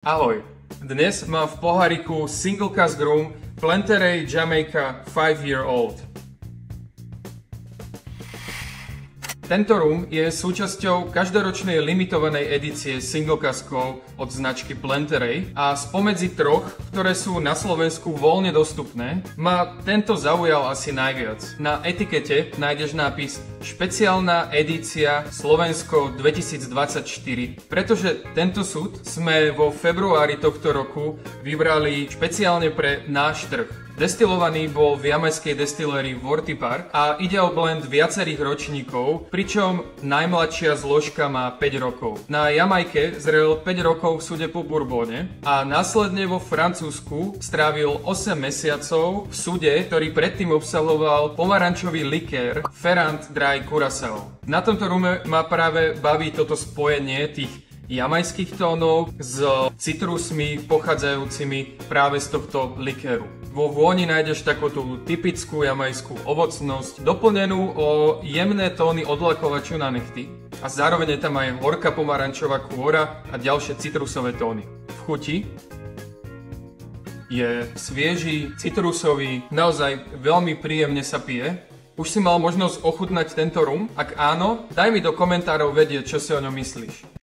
Ahoj, dnes mám v poháriku Single Cask Rum Planterey Jamaica 5-year-old. Tento rum je súčasťou každoročnej limitovanej edície single caskov od značky Planterey a spomedzi troch, ktoré sú na Slovensku voľne dostupné, ma tento zaujal asi najviac. Na etikete nájdeš nápis Špeciálna edícia Slovensko 2024, pretože tento súd sme vo februári tohto roku vybrali špeciálne pre náš trh. Destilovaný bol v jamajskej destilérii Worthy Park a ide o blend viacerých ročníkov, pričom najmladšia zložka má 5 rokov. Na Jamajke zrel 5 rokov v súde po Bourbone a následne vo Francúzsku strávil 8 mesiacov v súde, ktorý predtým obsahoval pomarančový likér Ferrand Dry Curaçao. Na tomto rume ma práve baví toto spojenie tých jamajských tónov s citrusmi pochádzajúcimi práve z tohto likéru. Vo vôni nájdeš takúto typickú jamajskú ovocnosť, doplnenú o jemné tóny odlakovaču na nechty a zároveň je tam aj horká pomarančová kôra a ďalšie citrusové tóny. V chuti je svieži, citrusový, naozaj veľmi príjemne sa pije. Už si mal možnosť ochutnať tento rum? Ak áno, daj mi do komentárov vedieť, čo si o ňom myslíš.